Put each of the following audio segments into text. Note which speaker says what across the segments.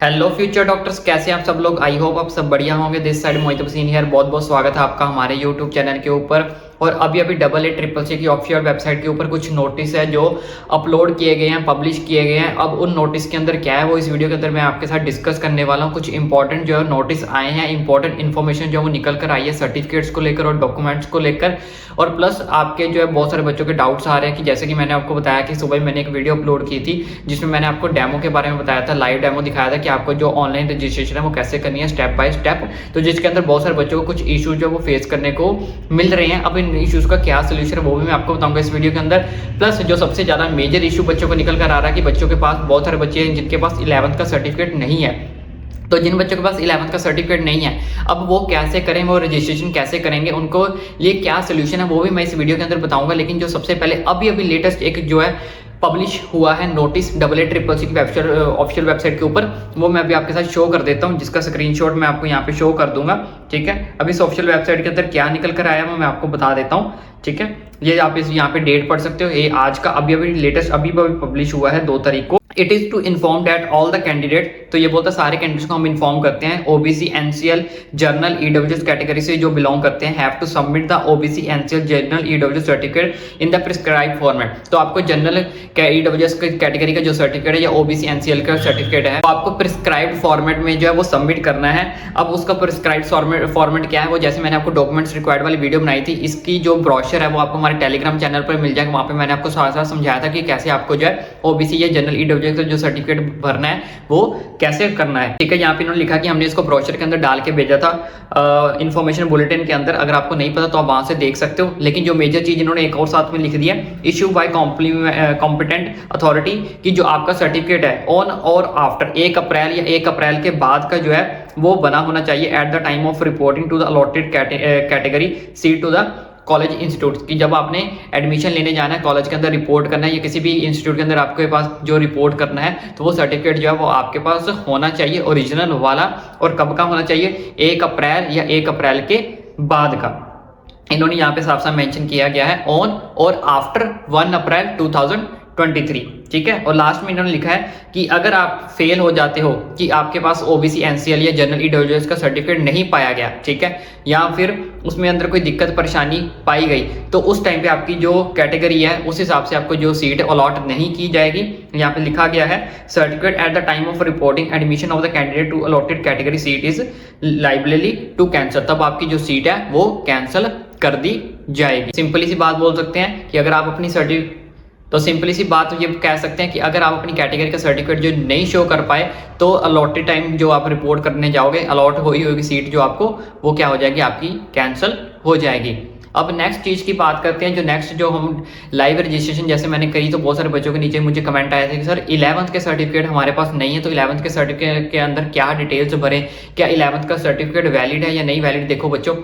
Speaker 1: Hello future doctors, कैसे हैं आप सब लोग। आई होप आप सब बढ़िया होंगे। This side Mohit Hussain here. बहुत बहुत स्वागत है आपका हमारे यूट्यूब चैनल के ऊपर। और अभी 8888 की ऑफिशियल वेबसाइट के ऊपर कुछ नोटिस है जो अपलोड किए गए हैं, पब्लिश किए गए हैं। अब उन नोटिस के अंदर क्या है वो इस वीडियो के अंदर मैं आपके साथ डिस्कस करने वाला हूँ। कुछ इंपॉर्टेंट जो है नोटिस आए हैं, इंपॉर्टेंट इन्फॉर्मेशन जो वो निकल कर आई है सर्टिफिकेट्स को लेकर और डॉक्यूमेंट्स को लेकर। और प्लस आपके जो है बहुत सारे बच्चों के डाउट्स आ रहे हैं कि जैसे कि मैंने आपको बताया कि सुबह मैंने एक वीडियो अपलोड की थी जिसमें मैंने आपको डेमो के बारे में बताया था, लाइव डेमो दिखाया था कि आपको जो ऑनलाइन रजिस्ट्रेशन है वो कैसे करनी है स्टेप बाय स्टेप। तो जिसके अंदर बहुत सारे बच्चों को कुछ इश्यूज जो वो फेस करने को मिल रहे हैं। अब इन इश्यूज का क्या सोल्यूशन है वो भी मैं आपको बताऊंगा इस वीडियो के अंदर। प्लस जो सबसे ज्यादा मेजर इशू बच्चों को निकल कर आ रहा है कि बच्चों के पास बहुत सारे बच्चे हैं जिनके पास 11th का सर्टिफिकेट नहीं है। तो जिन बच्चों के पास 11th का सर्टिफिकेट नहीं है, अब वो कैसे करें, वो रजिस्ट्रेशन कैसे करेंगे, उनको लिए क्या सोल्यूशन है वो भी मैं इस वीडियो के अंदर बताऊंगा। लेकिन जो सबसे पहले अभी लेटेस्ट एक जो है पब्लिश हुआ है नोटिस 8888 की ऑफिशियल वेबसाइट के ऊपर, वो मैं अभी आपके साथ शो कर देता हूँ, जिसका स्क्रीनशॉट मैं आपको यहाँ पे शो कर दूंगा। ठीक है, अभी इस ऑफिशियल वेबसाइट के अंदर क्या निकल कर आया वो मैं आपको बता देता हूँ। ठीक है, ये आप इस यहाँ पे डेट पढ़ सकते हो। ये आज का अभी लेटेस्ट अभी पब्लिश हुआ है 2 तारीख को। It is to inform that all the candidate, तो ये बोलता है सारे कैंडिडेट्स को हम इन्फॉर्म करते हैं OBC NCL general EWS category से जो बिलोंग करते हैं have to submit the OBC NCL general EWS certificate in the prescribe format. तो आपको जनरल ईडब्ल्यूएस कैटेगरी का जो सर्टिफिकेट है या ओबीसी एनसीएल का सर्टिफिकेट है वो आपको प्रिस्क्राइब फॉर्मेट में जो है वो सबमिट करना है। अब उसका प्रिस्क्राइब फॉर्मेट क्या है, वो जैसे मैंने आपको डॉक्यूमेंट्स रिक्वायर्ड वाली वीडियो बनाई थी, इसकी जो ब्रोशर है वो आपको हमारे टेलीग्राम चैनल पर मिल जाएगा। वहाँ पे मैंने आपको साथ साथ समझाया था कि कैसे आपको जो है ओबीसी या जनरल ईडब्ल्यूएस का जो सर्टिफिकेट भरना है वो कैसे करना है। ठीक है, यहाँ पे इन्होंने लिखा कि हमने इसको ब्रोशर के अंदर डाल के भेजा था इन्फॉर्मेशन बुलेटिन के अंदर। अगर आपको नहीं पता तो आप वहां से देख सकते हो। लेकिन जो मेजर चीज इन्होंने एक और साथ में लिख दिया, इश्यू बाय कॉम्पिटेंट अथॉरिटी, कि जो आपका सर्टिफिकेट है ऑन और आफ्टर 1 अप्रैल या 1 अप्रैल के बाद का जो है वो बना होना चाहिए at the time of reporting to the allotted category seat to the college institute. की जब आपने एडमिशन लेने जाना है कॉलेज के अंदर, रिपोर्ट करना है या किसी भी इंस्टीट्यूट के अंदर आपके पास जो रिपोर्ट करना है, तो वो सर्टिफिकेट जो है वो आपके पास होना चाहिए ओरिजिनल वाला। और कब का होना चाहिए, 1 अप्रैल या 1 अप्रैल के बाद का। इन्होंने यहाँ पे साफ साफ मेंशन किया गया है ऑन और आफ्टर 1 अप्रैल 2023। ठीक है, और लास्ट में इन्होंने लिखा है कि अगर आप फेल हो जाते हो कि आपके पास ओबीसी एनसीएल या जनरल ईडब्ल्यूएस का सर्टिफिकेट नहीं पाया गया, ठीक है, या फिर उसमें अंदर कोई दिक्कत परेशानी पाई गई, तो उस टाइम पे आपकी जो कैटेगरी है उस हिसाब से आपको जो सीट अलॉट नहीं की जाएगी। यहाँ पे लिखा गया है certificate at the time of reporting admission of the candidate to allotted category seat is liable to cancel. तब आपकी जो सीट है वो कैंसिल कर दी जाएगी। सिंपली सी बात बोल सकते हैं कि अगर आप अपनी सिंपली सी बात ये कह सकते हैं कि अगर आप अपनी कैटेगरी का सर्टिफिकेट जो नहीं शो कर पाए तो अलॉटेड टाइम जो आप रिपोर्ट करने जाओगे, अलॉट हुई होगी सीट जो आपको, वो क्या हो जाएगी, आपकी कैंसिल हो जाएगी। अब नेक्स्ट चीज की बात करते हैं। जो नेक्स्ट जो हम लाइव रजिस्ट्रेशन जैसे मैंने करी, तो बहुत सारे बच्चों के नीचे मुझे कमेंट आए थे कि सर 11th के सर्टिफिकेट हमारे पास नहीं है, तो 11th के सर्टिफिकेट के अंदर क्या डिटेल्स भरें, क्या 11th का सर्टिफिकेट वैलिड है या नहीं वैलिड। देखो बच्चों,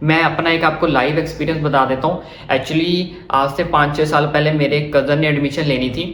Speaker 1: मैं अपना एक आपको लाइव एक्सपीरियंस बता देता हूँ। एक्चुअली आज से 5-6 साल पहले मेरे कज़न ने एडमिशन लेनी थी।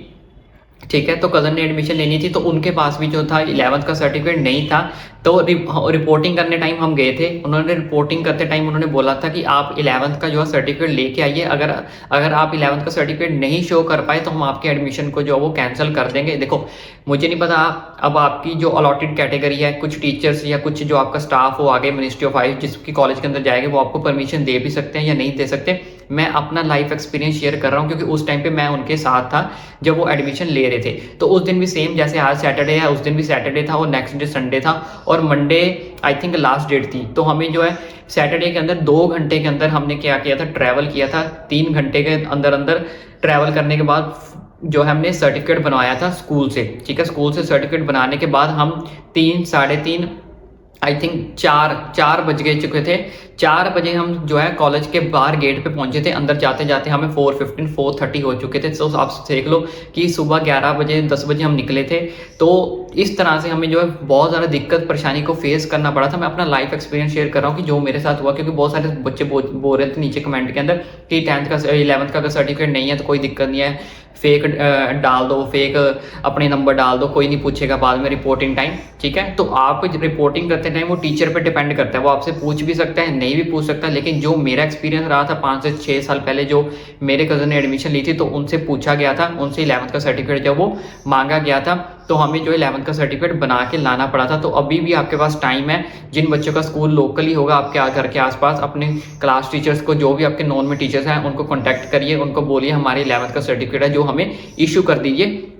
Speaker 1: ठीक है, तो कज़न ने एडमिशन लेनी थी, तो उनके पास भी जो था 11th का सर्टिफिकेट नहीं था। तो रिपोर्टिंग करने टाइम हम गए थे, उन्होंने रिपोर्टिंग करते टाइम उन्होंने बोला था कि आप 11th का जो है सर्टिफिकेट लेके आइए। अगर आप 11th का सर्टिफिकेट नहीं शो कर पाए तो हम आपके एडमिशन को जो वो कैंसिल कर देंगे। देखो मुझे नहीं पता अब आपकी जो अलॉटेड कैटेगरी है, कुछ टीचर्स या कुछ जो आपका स्टाफ हो आगे मिनिस्ट्री ऑफ हायर जिसकी कॉलेज के अंदर जाएंगे वो आपको परमिशन दे भी सकते हैं या नहीं दे सकते। मैं अपना लाइफ एक्सपीरियंस शेयर कर रहा हूँ क्योंकि उस टाइम पे मैं उनके साथ था जब वो एडमिशन ले रहे थे। तो उस दिन भी सेम जैसे आज सैटरडे है, उस दिन भी सैटरडे था और नेक्स्ट डे संडे था और Monday I think last date थी। तो हमें जो है सैटरडे के अंदर 2 घंटे के अंदर हमने क्या किया था, ट्रैवल किया था। 3 घंटे के अंदर ट्रैवल करने के बाद जो है हमने सर्टिफिकेट बनवाया था स्कूल से। ठीक है, स्कूल से सर्टिफिकेट बनाने के बाद हम 3 साढ़े 3 आई थिंक 4 बज गए चुके थे। 4 बजे हम जो है कॉलेज के बाहर गेट पे पहुंचे थे। अंदर जाते जाते हमें 4:30 हो चुके थे। तो आप देख लो कि सुबह 11 बजे 10 बजे हम निकले थे। तो इस तरह से हमें जो है बहुत ज़्यादा दिक्कत परेशानी को फेस करना पड़ा था। मैं अपना लाइफ एक्सपीरियंस शेयर कर रहा हूँ कि जो मेरे साथ हुआ, क्योंकि बहुत सारे बच्चे बोल रहे थे नीचे कमेंट के अंदर कि 10th का 11th का सर्टिफिकेट नहीं है तो कोई दिक्कत नहीं है, फेक डाल दो, फेक अपने नंबर डाल दो, कोई नहीं पूछेगा बाद में रिपोर्टिंग टाइम। ठीक है, तो आप रिपोर्टिंग करते टाइम वो टीचर पे डिपेंड करता है, वो आपसे पूछ भी सकता है, नहीं भी पूछ सकता। लेकिन जो मेरा एक्सपीरियंस रहा था 5 से 6 साल पहले जो मेरे कज़न ने एडमिशन ली थी, तो उनसे पूछा गया था, उनसे 11th का सर्टिफिकेट जब वो मांगा गया था तो हमें जो 11th का सर्टिफिकेट बना के लाना पड़ा था। तो अभी भी आपके पास टाइम है, जिन बच्चों का स्कूल लोकली होगा आपके घर के आसपास, अपने क्लास टीचर्स को, जो भी आपके नॉन में टीचर्स हैं उनको कॉन्टैक्ट करिए, उनको बोलिए हमारे 11th का सर्टिफिकेट है जो हमें इशू कर दीजिए।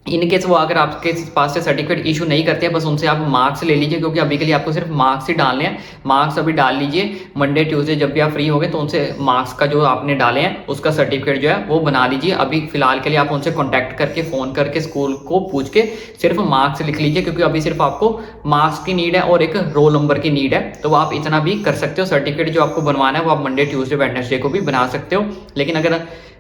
Speaker 1: इन केस वो अगर आपके पास से सर्टिफिकेट इशू नहीं करते हैं, बस उनसे आप मार्क्स ले लीजिए, क्योंकि अभी के लिए आपको सिर्फ मार्क्स ही डालने हैं। मार्क्स अभी डाल लीजिए, मंडे ट्यूसडे जब भी आप फ्री होंगे तो उनसे मार्क्स का जो आपने डाले हैं उसका सर्टिफिकेट जो है वो बना लीजिए। अभी फिलहाल के लिए आप उनसे कॉन्टैक्ट करके फ़ोन करके स्कूल को पूछ के सिर्फ मार्क्स लिख लीजिए, क्योंकि अभी सिर्फ आपको मार्क्स की नीड है और एक रोल नंबर की नीड है। तो आप इतना भी कर सकते हो। सर्टिफिकेट जो आपको बनवाना है वो आप मंडे ट्यूसडे वेडनेसडे को भी बना सकते हो। लेकिन अगर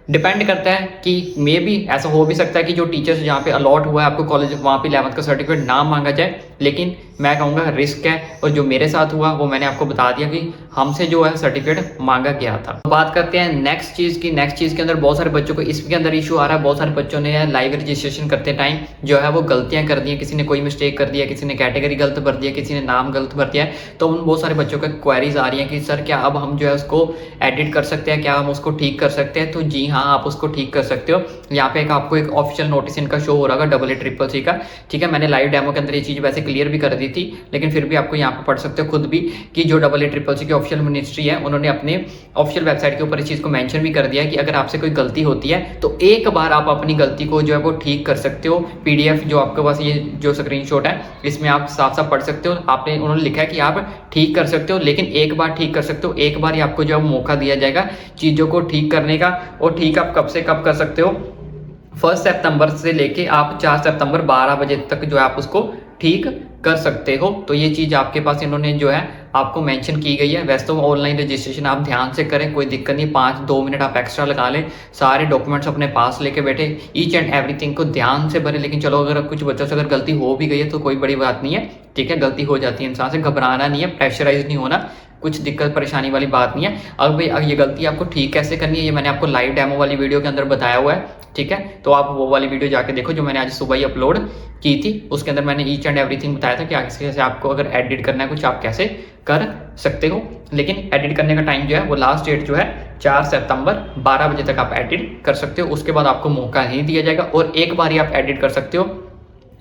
Speaker 1: डिपेंड करता है कि मे बी ऐसा हो भी सकता है कि जो टीचर्स जहाँ पे अलॉट हुआ है आपको कॉलेज, वहाँ पे 11th का सर्टिफिकेट ना मांगा जाए, लेकिन मैं कहूँगा रिस्क है। और जो मेरे साथ हुआ वो मैंने आपको बता दिया कि हमसे जो है सर्टिफिकेट मांगा गया था। तो बात करते हैं नेक्स्ट चीज़ की। नेक्स्ट चीज़ के अंदर बहुत सारे बच्चों को इसके अंदर इशू आ रहा है। बहुत सारे बच्चों ने लाइव रजिस्ट्रेशन करते टाइम जो है वो गलतियाँ कर दी हैं। किसी ने कोई मिस्टेक कर दिया, किसी ने कैटेगरी गलत भर दिया, किसी ने नाम गलत भर दिया है। तो उन बहुत सारे बच्चों को क्वेरीज आ रही हैं कि सर क्या अब हम जो है उसको एडिट कर सकते हैं, क्या हम उसको ठीक कर सकते हैं? तो जी हाँ, आप उसको ठीक कर सकते हो। यहाँ पे आपको एक ऑफिशियल नोटिस इनका शो हो रहा है AACCC का, ठीक है। मैंने लाइव डेमो के अंदर ये चीज़ वैसे क्लियर भी कर दी थी, लेकिन फिर भी आपको यहाँ पे पढ़ सकते हो खुद भी कि जो AACCC की ऑफिशियल मिनिस्ट्री है उन्होंने अपने ऑफिशियल वेबसाइट के ऊपर इस चीज़ को मेंशन भी कर दिया है कि अगर आपसे कोई गलती होती है तो एक बार आप अपनी गलती को जो है वो ठीक कर सकते हो। PDF जो आपके पास ये जो स्क्रीनशॉट है इसमें आप साफ साफ पढ़ सकते हो। आपने उन्होंने लिखा है कि आप ठीक कर सकते हो, लेकिन एक बार ठीक कर सकते हो। एक बार ही आपको जो है मौका दिया जाएगा चीज़ों को ठीक करने का। और ठीक आप कब से कब कर सकते हो? 1 सितंबर से लेके आप 4 सितंबर 12 बजे तक जो है आप उसको ठीक कर सकते हो। तो ये चीज़ आपके पास इन्होंने जो है आपको मेंशन की गई है। वैसे तो ऑनलाइन रजिस्ट्रेशन आप ध्यान से करें, कोई दिक्कत नहीं। 5-2 मिनट आप एक्स्ट्रा लगा लें, सारे डॉक्यूमेंट्स अपने पास लेके बैठे, ईच एंड एवरीथिंग को ध्यान से भरें। लेकिन चलो अगर कुछ बच्चों से अगर गलती हो भी गई है तो कोई बड़ी बात नहीं है, ठीक है। गलती हो जाती है, इंसान से घबराना नहीं है, प्रेशराइज नहीं होना, कुछ दिक्कत परेशानी वाली बात नहीं है। अब भाई ये गलती आपको ठीक कैसे करनी है ये मैंने आपको लाइव डेमो वाली वीडियो के अंदर बताया हुआ है, ठीक है। तो आप वो वाली वीडियो जाके देखो जो मैंने आज सुबह ही अपलोड की थी। उसके अंदर मैंने ईच एंड एवरीथिंग बताया था कि कैसे आपको अगर एडिट करना है कुछ आप कैसे कर सकते हो। लेकिन एडिट करने का टाइम जो है वो लास्ट डेट जो है 4 सितंबर 12 बजे तक आप एडिट कर सकते हो। उसके बाद आपको मौका नहीं दिया जाएगा और एक बार ही आप एडिट कर सकते हो।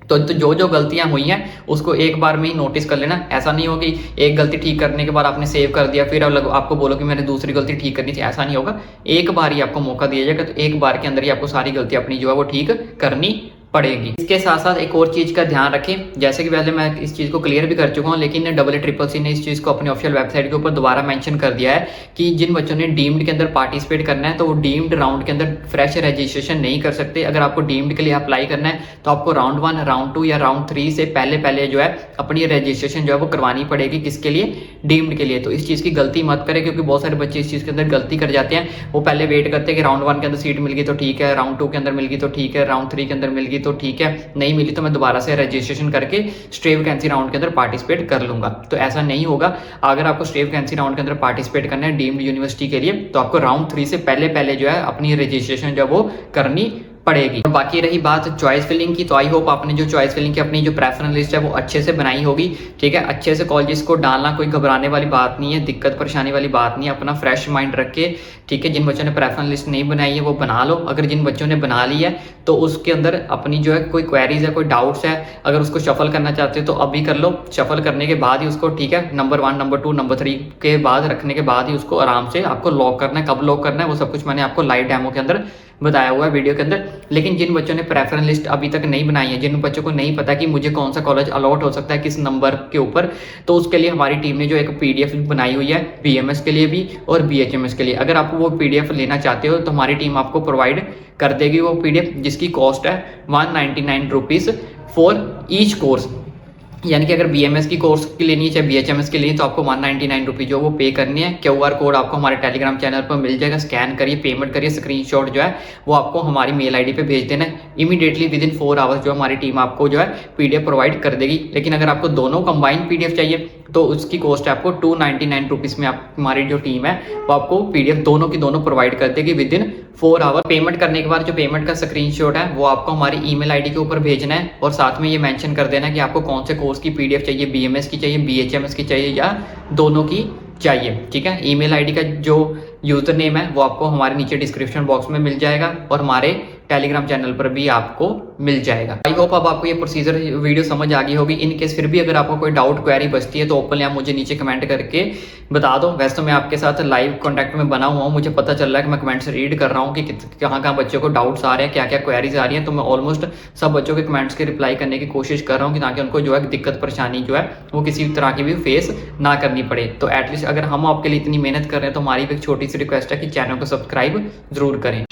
Speaker 1: तो जो गलतियां हुई हैं उसको एक बार में ही नोटिस कर लेना। ऐसा नहीं होगा कि एक गलती ठीक करने के बाद आपने सेव कर दिया फिर आपको बोलो कि मैंने दूसरी गलती ठीक करनी थी, ऐसा नहीं होगा। एक बार ही आपको मौका दिया जाएगा, तो एक बार के अंदर ही आपको सारी गलती अपनी जो है वो ठीक करनी पड़ेगी। इसके साथ साथ एक और चीज़ का ध्यान रखें, जैसे कि पहले मैं इस चीज़ को क्लियर भी कर चुका हूँ, लेकिन AACCC ने इस चीज़ को अपनी ऑफिशियल वेबसाइट के ऊपर दोबारा मेंशन कर दिया है कि जिन बच्चों ने डीम्ड के अंदर पार्टिसिपेट करना है तो वो डीम्ड राउंड के अंदर फ्रेश रजिस्ट्रेशन नहीं कर सकते। अगर आपको डीम्ड के लिए अप्लाई करना है तो आपको राउंड 1, राउंड 2 या राउंड 3 से पहले जो है अपनी रजिस्ट्रेशन जो है वो करवानी पड़ेगी। किसके लिए? डीम्ड के लिए। तो इस चीज़ की गलती मत करें, क्योंकि बहुत सारे बच्चे इस चीज़ के अंदर गलती कर जाते हैं। वो पहले वेट करते हैं कि राउंड 1 के अंदर सीट मिल गई तो ठीक है, राउंड 2 के अंदर मिल गई तो ठीक है, राउंड 3 के अंदर मिल गई तो ठीक है, नहीं मिली तो मैं दोबारा से रजिस्ट्रेशन करके स्ट्रे वैकेंसी राउंड के अंदर पार्टिसिपेट कर लूंगा। तो ऐसा नहीं होगा। अगर आपको स्ट्रे वैकेंसी राउंड के अंदर पार्टिसिपेट करना है डीम्ड यूनिवर्सिटी के लिए तो आपको राउंड 3 से पहले जो है अपनी रजिस्ट्रेशन जो वो करनी पड़ेगी। और बाकी रही बात चॉइस फिलिंग की, तो आई होप आपने जो चॉइस फिलिंग की अपनी जो प्रेफरेंस लिस्ट है वो अच्छे से बनाई होगी, ठीक है। अच्छे से कॉलेजेस को डालना, कोई घबराने वाली बात नहीं है, दिक्कत परेशानी वाली बात नहीं है। अपना फ्रेश माइंड रख के, ठीक है। जिन बच्चों ने प्रेफरेंस लिस्ट नहीं बनाई है वो बना लो। अगर जिन बच्चों ने बना ली है तो उसके अंदर अपनी जो है कोई क्वेरीज है, कोई डाउट्स है, अगर उसको शफल करना चाहते हो तो अभी कर लो। शफल करने के बाद ही उसको, ठीक है, नंबर 1, नंबर 2, नंबर 3 के बाद रखने के बाद ही उसको आराम से आपको लॉक करना है। कब लॉक करना है वो सब कुछ मैंने आपको लाइव डेमो के अंदर बताया हुआ है वीडियो के अंदर। लेकिन जिन बच्चों ने प्रेफरेंस लिस्ट अभी तक नहीं बनाई है, जिन बच्चों को नहीं पता कि मुझे कौन सा कॉलेज अलॉट हो सकता है किस नंबर के ऊपर, तो उसके लिए हमारी टीम ने जो एक PDF बनाई हुई है BMS के लिए भी और BHMS के लिए। अगर आप वो PDF लेना चाहते हो तो हमारी टीम आपको प्रोवाइड कर देगी वो PDF, जिसकी कॉस्ट है 199 रुपीज़ फॉर ईच कोर्स। यानी कि अगर BMS की कोर्स की लेनी है चाहे BHMS की लेनी है तो आपको 199 रुपीज़ जो वो पे करनी है। QR कोड आपको हमारे टेलीग्राम चैनल पर मिल जाएगा, स्कैन करिए, पेमेंट करिए, स्क्रीनशॉट जो है वो आपको हमारी मेल ID पे भेज देना है। इमीडिएटली विद इन 4 आवर्स जो हमारी टीम आपको जो है PDF प्रोवाइड कर देगी। लेकिन अगर आपको दोनों कंबाइंड PDF चाहिए तो उसकी कॉस्ट है आपको 299 रुपीज़ में आप हमारी जो टीम है वो आपको PDF दोनों की दोनों प्रोवाइड कर देगी विद इन 4 आवर। पेमेंट करने के बाद जो पेमेंट का स्क्रीनशॉट है वो आपको हमारी ईमेल ID के ऊपर भेजना है और साथ में ये मेंशन कर देना कि आपको कौन से कोर्स की PDF चाहिए, BMS की चाहिए, BHMS की चाहिए या दोनों की चाहिए, ठीक है। ईमेल ID का जो यूज़र नेम है वो आपको हमारे नीचे डिस्क्रिप्शन बॉक्स में मिल जाएगा और हमारे टेलीग्राम चैनल पर भी आपको मिल जाएगा। आई होप अब आपको ये प्रोसीजर वीडियो समझ आ गई होगी। इन केस फिर भी अगर आपको कोई डाउट क्वेरी बचती है तो ओपनली आप मुझे नीचे कमेंट करके बता दो। वैसे तो मैं आपके साथ लाइव कॉन्टैक्ट में बना हुआ हूँ, मुझे पता चल रहा है कि मैं कमेंट्स रीड कर रहा हूँ कि कहाँ बच्चों को डाउट्स आ रहे हैं, क्या क्या क्वेरीज आ रही हैं। तो मैं ऑलमोस्ट सब बच्चों के कमेंट्स के रिप्लाई करने की कोशिश कर रहा हूँ कि ताकि उनको जो है दिक्कत परेशानी जो है वो किसी तरह की भी फेस ना करनी पड़े। तो एटलीस्ट अगर हम आपके लिए इतनी मेहनत कर रहे हैं तो हमारी भी एक छोटी सी रिक्वेस्ट है कि चैनल को सब्सक्राइब जरूर करें।